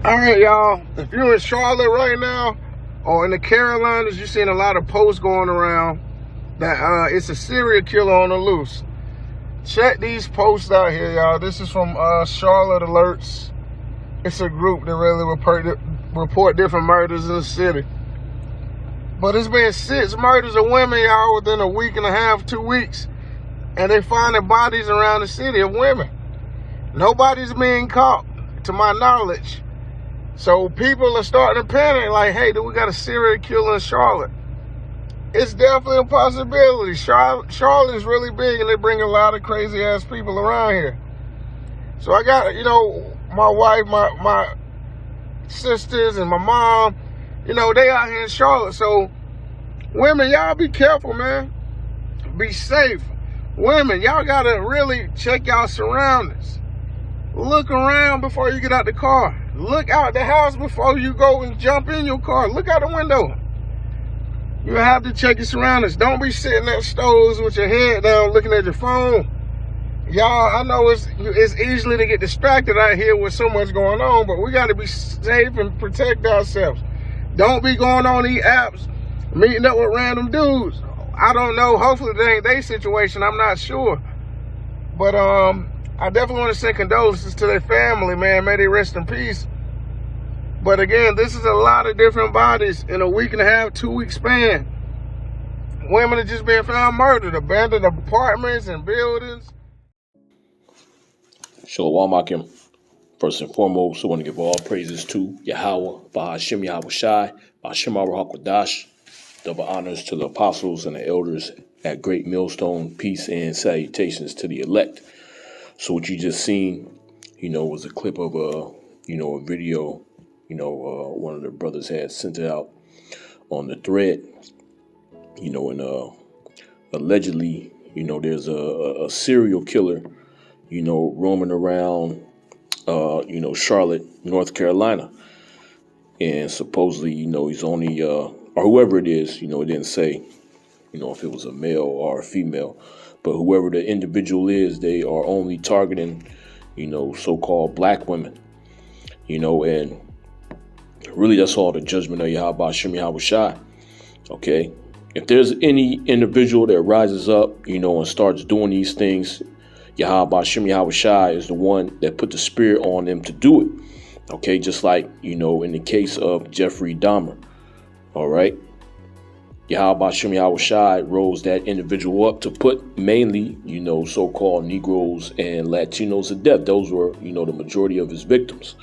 All right, y'all. If you're in Charlotte right now or in the Carolinas, you're seeing a lot of posts going around that it's a serial killer on the loose. Check these posts out here, y'all. This is from Charlotte Alerts. It's a group that really report different murders in the city. But it's been 6 murders of women, y'all, within a week and a half, 2 weeks. And they finding bodies around the city of women. Nobody's being caught, to my knowledge. So people are starting to panic, like, hey, do we got a serial killer in Charlotte? It's definitely a possibility. Charlotte is really big, and they bring a lot of crazy-ass people around here. So I got, my wife, my sisters, and my mom, they out here in Charlotte. So women, y'all be careful, man. Be safe. Women, y'all got to really check y'all surroundings. Look around before you get out the car. Look out the house before you go and jump in your car. Look out the window. You have to check your surroundings. Don't be sitting at stoves with your head down looking at your phone. Y'all, I know it's easily to get distracted out here with so much going on, but we got to be safe and protect ourselves. Don't be going on these apps, meeting up with random dudes. I don't know. Hopefully that ain't their situation. I'm not sure. But I definitely want to send condolences to their family, man. May they rest in peace. But again, this is a lot of different bodies in a week and a half, 2 week span. Women are just being found murdered, abandoned apartments and buildings. Shalom Akim. First and foremost, I want to give all praises to Yahweh, Bahashim Yahweh Shai, Bahashim Hakwadash. Double honors to the apostles and the elders at Great Millstone. Peace and salutations to the elect. So what you just seen, was a clip of a video, one of the brothers had sent it out on the thread, and allegedly, there's a serial killer, roaming around, Charlotte, North Carolina. And supposedly, he's only, or whoever it is, it didn't say, if it was a male or a female. But whoever the individual is, they are only targeting, so-called black women, and really that's all the judgment of Yahweh Shem Yahweh Shai. Okay. If there's any individual that rises up, and starts doing these things, Yahweh Shem Yahweh Shai is the one that put the spirit on them to do it. Okay. Just like, in the case of Jeffrey Dahmer. All right. Yahweh Shem Yahweh Shai rose that individual up to put mainly, so-called Negroes and Latinos to death. Those were, the majority of his victims.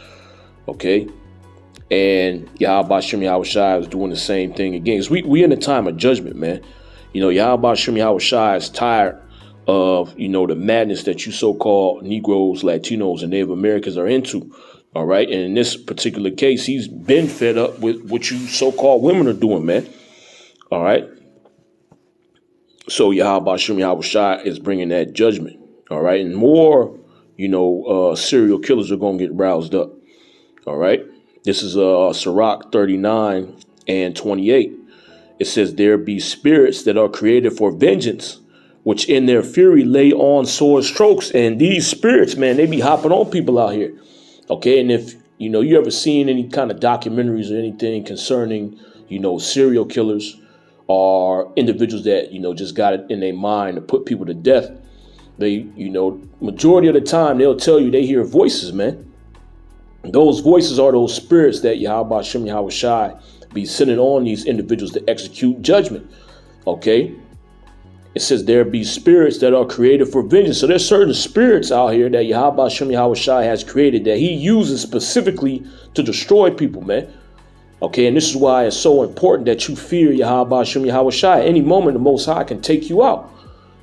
Okay. And Yahweh Shem Yahweh Shai is doing the same thing again. Because we in a time of judgment, man. Yahweh Shem Yahweh Shai is tired of, the madness that you so-called Negroes, Latinos, and Native Americans are into. All right. And in this particular case, he's been fed up with what you so-called women are doing, man. All right. So Yahweh Shem Yahweh Shai is bringing that judgment. All right. And more, serial killers are going to get roused up. All right. This is Sirach 39 and 28. It says, there be spirits that are created for vengeance, which in their fury lay on sword strokes. And these spirits, man, they be hopping on people out here. OK, and if, you ever seen any kind of documentaries or anything concerning, serial killers, are individuals that, just got it in their mind to put people to death. They, majority of the time, they'll tell you they hear voices, man. Those voices are those spirits that Yahweh Shem Yahweh Shai be sending on these individuals to execute judgment. Okay. It says there be spirits that are created for vengeance. So there's certain spirits out here that Yahweh Shem Yahweh Shai has created that he uses specifically to destroy people, man. Okay, and this is why it's so important that you fear Yahweh Shem Yahweh Shai. At any moment, the Most High can take you out.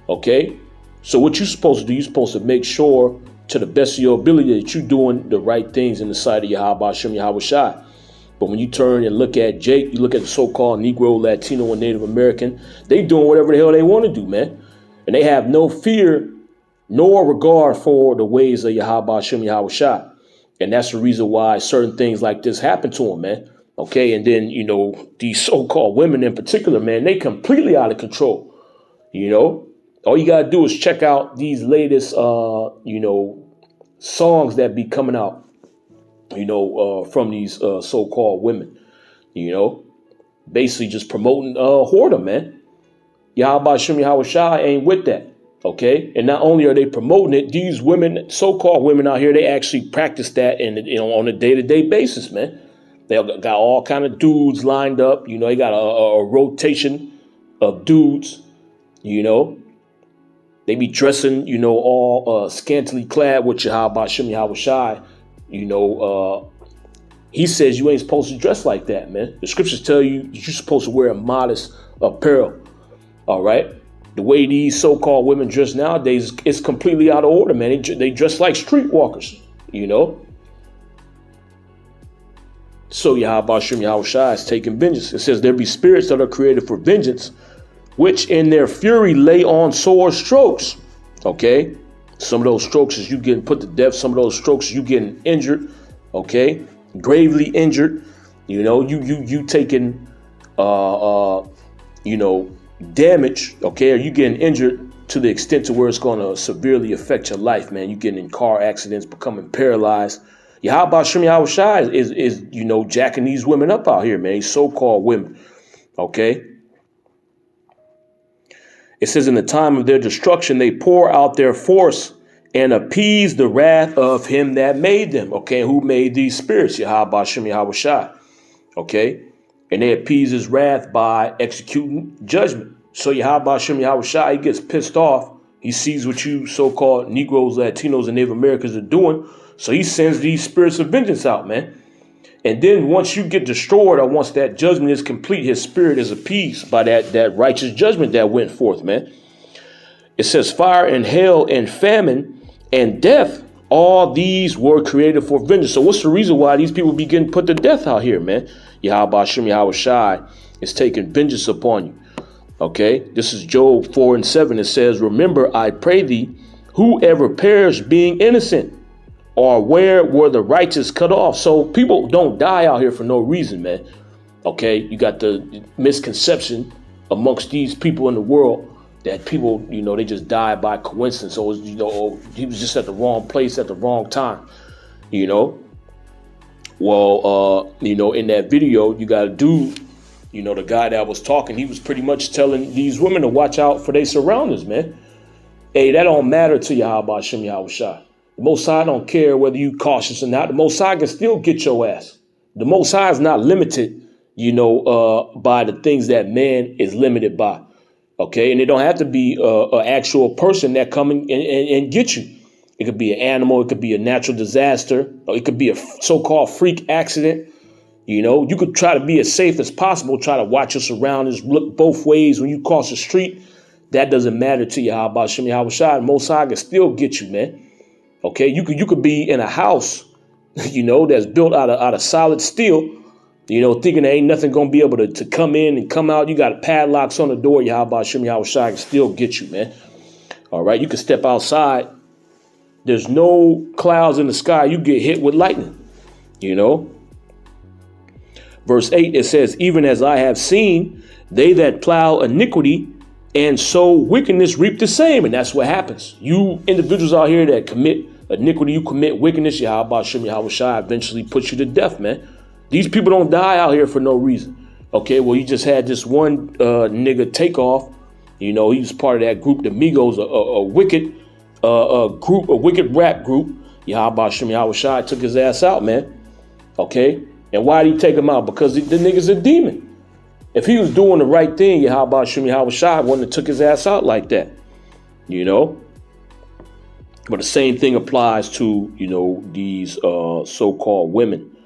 Okay, so what you're supposed to do, you're supposed to make sure to the best of your ability that you're doing the right things in the sight of Yahweh Shem Yahweh Shai. But when you turn and look at Jake, you look at the so-called Negro, Latino, and Native American, they doing whatever the hell they want to do, man. And they have no fear nor regard for the ways of Yahweh Shem Yahweh Shai. And that's the reason why certain things like this happen to them, man. Okay, and then, these so-called women in particular, man, they completely out of control. All you got to do is check out these latest, songs that be coming out from these so-called women, basically just promoting whoredom, man. Yahweh Shem Yahweh Shai ain't with that. Okay. And not only are they promoting it, these women, so-called women out here, they actually practice that on a day-to-day basis, man. They got all kind of dudes lined up. They got a rotation of dudes, They be dressing, all scantily clad with Yahweh Shem Yahweh Shai. He says you ain't supposed to dress like that, man. The scriptures tell you you're supposed to wear a modest apparel. All right. The way these so-called women dress nowadays is completely out of order, man. They dress like streetwalkers, So Yahweh Shem Yahweh Shai is taking vengeance. It says there be spirits that are created for vengeance, which in their fury lay on sore strokes. Okay. Some of those strokes is you getting put to death. Some of those strokes is you getting injured. Okay. Gravely injured. You taking, damage. Okay. Or you getting injured to the extent to where it's going to severely affect your life, man. You getting in car accidents, becoming paralyzed. Yahweh Shem Yahweh Shai is jacking these women up out here, man. These so-called women. Okay. It says in the time of their destruction, they pour out their force and appease the wrath of him that made them. Okay. Who made these spirits? Yahweh Shem Yahweh Shai. Okay. And they appease his wrath by executing judgment. So Yahweh Shem Yahweh Shai, he gets pissed off. He sees what you so-called Negroes, Latinos, and Native Americans are doing. So he sends these spirits of vengeance out, man. And then once you get destroyed, or once that judgment is complete, his spirit is appeased by that righteous judgment that went forth, man. It says fire and hail and famine and death, all these were created for vengeance. So what's the reason why these people be getting put to death out here, man? Yahweh Shem Yahweh Shai is taking vengeance upon you. Okay, this is Job 4:7. It says, remember, I pray thee, whoever perished being innocent, or where were the righteous cut off? So people don't die out here for no reason, man. Okay, you got the misconception amongst these people in the world that people, they just die by coincidence. Or, he was just at the wrong place at the wrong time, Well, in that video, you got a dude, the guy that was talking, he was pretty much telling these women to watch out for their surroundings, man. Hey, that don't matter to Yahweh Shem Yahweh Shai. The Most High don't care whether you cautious or not. The Most High can still get your ass. The Most High is not limited, by the things that man is limited by. Okay, and it don't have to be an actual person that come and get you. It could be an animal. It could be a natural disaster. Or it could be a so-called freak accident. You could try to be as safe as possible. Try to watch your surroundings. Look both ways when you cross the street. That doesn't matter to you. How about Shem Yahweh Shai? The Most High can still get you, man. Okay, you could be in a house, that's built out of solid steel, thinking there ain't nothing gonna be able to come in and come out. You got padlocks on the door. Yahweh Shem Yahweh Shai can still get you, man. All right, you can step outside. There's no clouds in the sky. You get hit with lightning. Verse 8, it says, even as I have seen, they that plow iniquity and sow wickedness reap the same. And that's what happens. You individuals out here that commit iniquity, you commit wickedness, Yahweh Shem Yahweh Shai eventually puts you to death, man. These people don't die out here for no reason. Okay, well, you just had this one nigga take off. He was part of that group, the Migos, a wicked group, a wicked rap group. Yahweh Shem Yahweh Shai took his ass out, man. Okay, and why did he take him out? Because the nigga's a demon. If he was doing the right thing, Yahweh Shem Yahweh Shai wouldn't have took his ass out like that, But the same thing applies to, these so-called women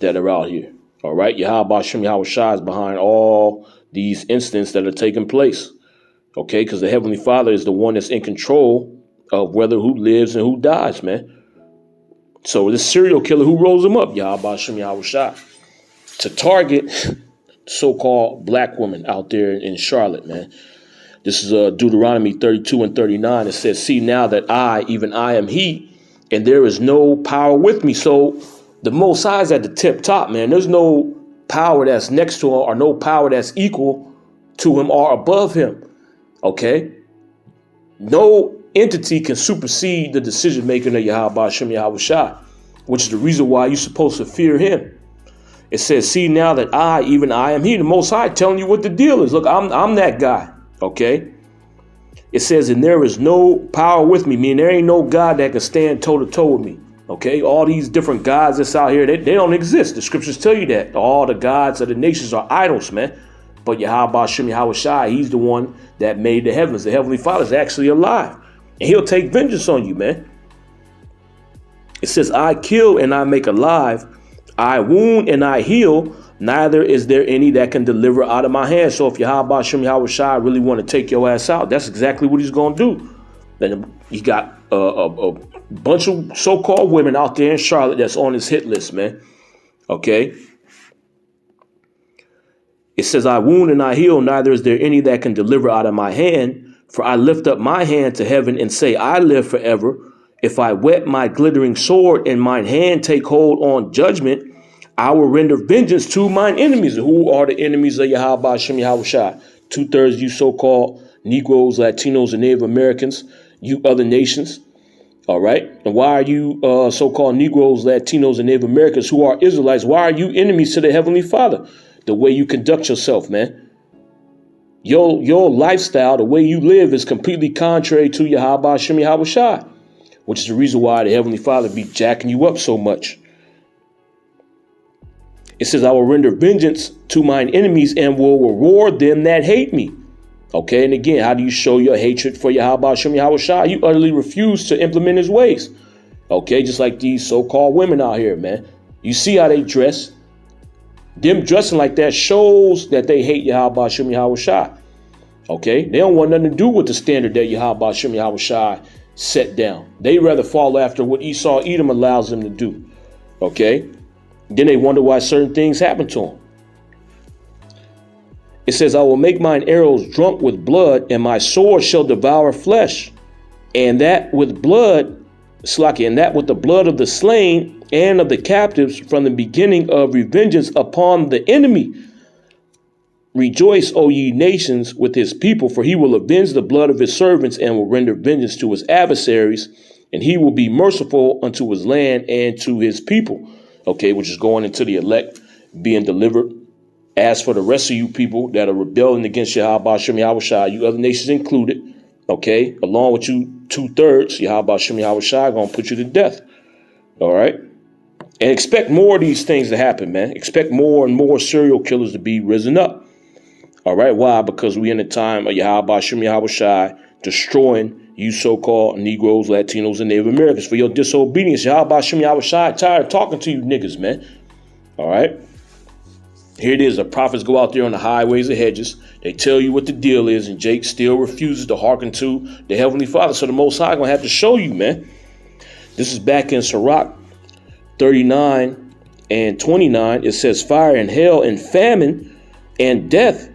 that are out here. All right. Yahweh Shem Yahweh Shai is behind all these incidents that are taking place. Okay. Because the Heavenly Father is the one that's in control of who lives and who dies, man. So this serial killer, who rolls him up? Yahweh Shem Yahweh Shai. To target so-called black women out there in Charlotte, man. This is Deuteronomy 32:39. It says, see now that I, even I am he, and there is no power with me. So the Most High is at the tip top, man. There's no power that's next to him or no power that's equal to him or above him. Okay. No entity can supersede the decision making of Yahweh Shem Yahweh Shai. which is the reason why you're supposed to fear him. It says, see now that I, even I am he, the Most High, telling you what the deal is. Look, I'm that guy, okay? It says, and there is no power with me, meaning there ain't no God that can stand toe-to-toe with me, okay? All these different gods that's out here, they don't exist. The scriptures tell you that. All the gods of the nations are idols, man. But Yahweh Shem Yahweh Shai, he's the one that made the heavens. The Heavenly Father is actually alive. And he'll take vengeance on you, man. It says, I kill and I make alive. I wound and I heal. Neither is there any that can deliver out of my hand. So if Yahweh Shem Yahweh Shai really want to take your ass out, that's exactly what he's going to do. Then you got a bunch of so-called women out there in Charlotte that's on his hit list, man. Okay. It says, I wound and I heal, neither is there any that can deliver out of my hand. For I lift up my hand to heaven and say, I live forever. If I whet my glittering sword and mine hand take hold on judgment, I will render vengeance to mine enemies. Who are the enemies of Yahweh Shem Yahweh Shai? 2/3 you so-called Negroes, Latinos, and Native Americans, you other nations. All right. And why are you so-called Negroes, Latinos, and Native Americans who are Israelites? Why are you enemies to the Heavenly Father? The way you conduct yourself, man. Your lifestyle, the way you live is completely contrary to Yahweh Shem Yahweh Shai, which is the reason why the Heavenly Father be jacking you up so much. It says, I will render vengeance to mine enemies and will reward them that hate me. Okay, and again, how do you show your hatred for Yahweh Shem Yahweh Shai? You utterly refuse to implement his ways. Okay, just like these so-called women out here, man. You see how they dress. Them dressing like that shows that they hate Yahweh Shem Yahweh Shai. Okay, they don't want nothing to do with the standard that Yahweh Shem Yahweh Shai set down. They rather follow after what Esau Edom allows them to do. Okay, then they wonder why certain things happen to them. It says, I will make mine arrows drunk with blood, and my sword shall devour flesh, and that with blood, and that with the blood of the slain and of the captives from the beginning of revengeance upon the enemy. Rejoice, O ye nations, with his people, for he will avenge the blood of his servants and will render vengeance to his adversaries, and he will be merciful unto his land and to his people. Okay, which is going into the elect being delivered. As for the rest of you people that are rebelling against Yahweh Shem Yahweh Shai, you other nations included, okay, along with you 2/3, Yahweh Shem Yahweh Shai going to put you to death. All right. And expect more of these things to happen, man. Expect more and more serial killers to be risen up. All right. Why? Because we in the time of Yahweh Shem Yahweh Shai destroying you so-called Negroes, Latinos, and Native Americans for your disobedience. Yahweh Shem Yahweh Shai tired of talking to you niggas, man. All right. Here it is. The prophets go out there on the highways and hedges. They tell you what the deal is, and Jake still refuses to hearken to the Heavenly Father. So the Most High going to have to show you, man. This is back in Sirach 39 and 29. It says, fire and hell and famine and death,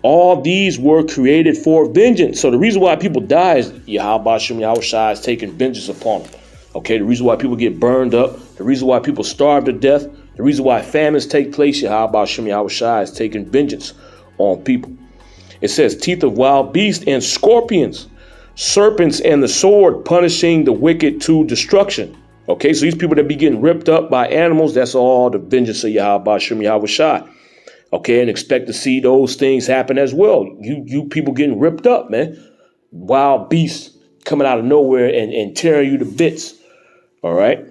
all these were created for vengeance. So the reason why people die is Yahweh Shem Yahweh Shai is taking vengeance upon them. Okay, the reason why people get burned up, the reason why people starve to death, the reason why famines take place, Yahweh Shem Yahweh Shai is taking vengeance on people. It says teeth of wild beasts and scorpions, serpents and the sword, punishing the wicked to destruction. Okay, so these people that be getting ripped up by animals, that's all the vengeance of Yahweh Shem Yahweh Shai. Okay, and expect to see those things happen as well. You people getting ripped up, man. Wild beasts coming out of nowhere and tearing you to bits. All right.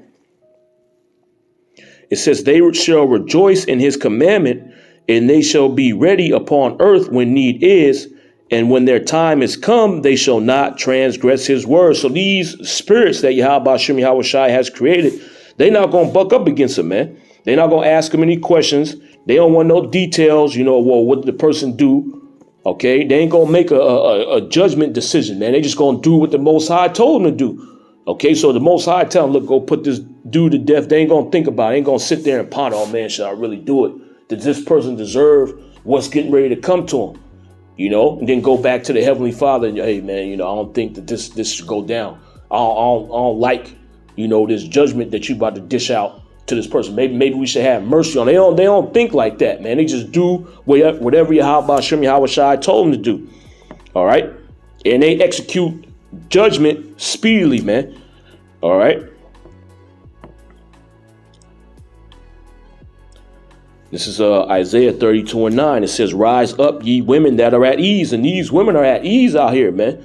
It says they shall rejoice in his commandment, and they shall be ready upon earth when need is. And when their time is come, they shall not transgress his word. So these spirits that Yahweh Shem Yahweh Shai has created, they're not going to buck up against him, man. They're not going to ask him any questions. They don't want no details. You know, well, what did the person do? Okay, they ain't going to make a judgment decision, man. They just going to do what the Most High told them to do. Okay, so the Most High tell them, look, go put this dude to death. They ain't going to think about it. They ain't going to sit there and ponder, oh, man, should I really do it? Does this person deserve what's getting ready to come to him? You know, and then go back to the Heavenly Father and, hey, man, you know, I don't think that this should go down. I don't like, you know, this judgment that you about to dish out to this person. Maybe we should have mercy on them. They don't think like that, man. They just do whatever Yahweh Shem Yahweh Shai told them to do. All right. And they execute judgment speedily, man. All right. This is Isaiah 32:9. It says, rise up, ye women that are at ease. And these women are at ease out here, man.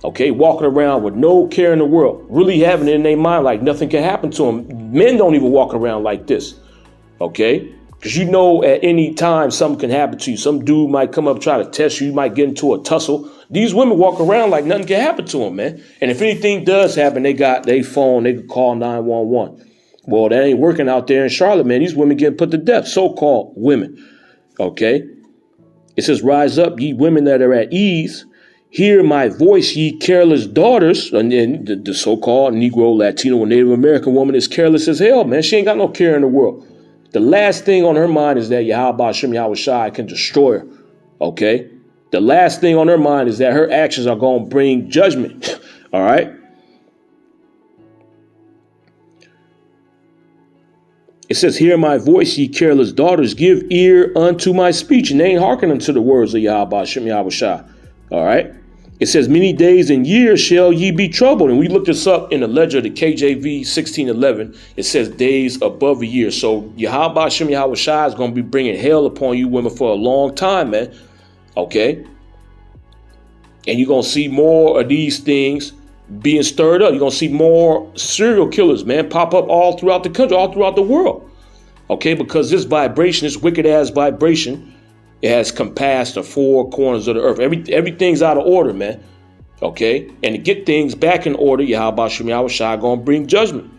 Okay, walking around with no care in the world, really having it in their mind like nothing can happen to them. Men don't even walk around like this, okay? Because you know at any time something can happen to you. Some dude might come up, try to test you. You might get into a tussle. These women walk around like nothing can happen to them, man. And if anything does happen, they got their phone. They can call 911. Well, that ain't working out there in Charlotte, man. These women getting put to death, so-called women, okay? It says, rise up, ye women that are at ease. Hear my voice, ye careless daughters. And then the so-called Negro, Latino, and Native American woman is careless as hell, man. She ain't got no care in the world. The last thing on her mind is that Yahweh Shem Yahweh Shai can destroy her, okay? The last thing on her mind is that her actions are going to bring judgment, all right? It says, hear my voice, ye careless daughters, give ear unto my speech. And they ain't hearkening unto the words of Yahweh Shem Yahweh Shai, all right? It says, many days and years shall ye be troubled. And we looked this up in the ledger, the KJV 1611. It says days above a year. So Yahweh Shem Yahweh Shai is going to be bringing hell upon you women for a long time, man. Okay? And you're going to see more of these things being stirred up. You're going to see more serial killers, man, pop up all throughout the country, all throughout the world. Okay? Because this vibration, this wicked-ass vibration, it has compassed the four corners of the earth. Everything's out of order, man. Okay? And to get things back in order, Yahweh Shem Yahweh Shai gonna bring judgment.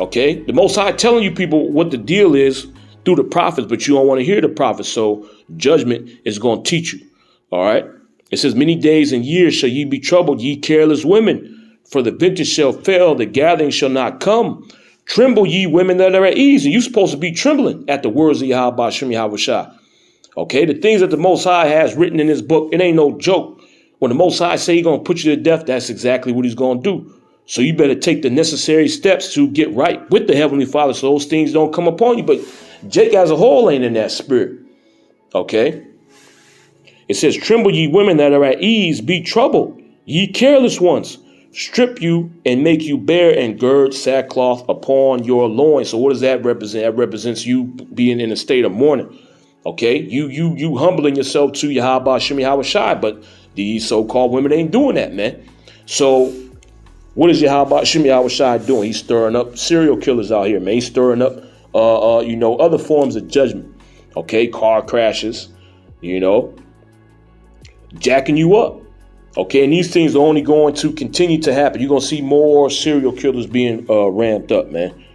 Okay? The Most High telling you people what the deal is through the prophets, but you don't want to hear the prophets. So judgment is gonna teach you. All right? It says, many days and years shall ye be troubled, ye careless women. For the vintage shall fail, the gathering shall not come. Tremble, ye women that are at ease. And you're supposed to be trembling at the words of Yahweh Shem Yahweh Shai. Okay, the things that the Most High has written in his book, it ain't no joke. When the Most High say he's going to put you to death, that's exactly what he's going to do. So you better take the necessary steps to get right with the Heavenly Father so those things don't come upon you. But Jake as a whole ain't in that spirit. Okay. It says, tremble ye women that are at ease, be troubled, ye careless ones. Strip you and make you bare and gird sackcloth upon your loins. So what does that represent? That represents you being in a state of mourning. Okay, you humbling yourself to Yahweh Shem Yahweh Shai, but these so-called women ain't doing that, man. So what is Yahweh Shem Yahweh Shai doing? He's stirring up serial killers out here, man. He's stirring up, other forms of judgment. Okay, car crashes, jacking you up. Okay, and these things are only going to continue to happen. You're going to see more serial killers being ramped up, man.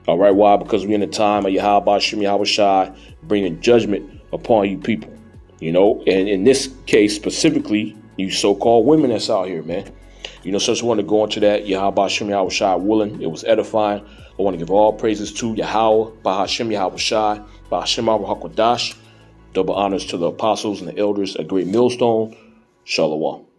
All right, why? Because we're in the time of Yahweh Shem Yahweh Shai bringing judgment upon you people, and in this case specifically, you so-called women that's out here, man. So I just want to go into that. Yahweh Shem Yahweh Shai willing. It was edifying. I want to give all praises to Yahweh, Bahashem Yahweh Shai, Bahashem Hakwadash. Double honors to the apostles and the elders at Great Millstone. Shalom.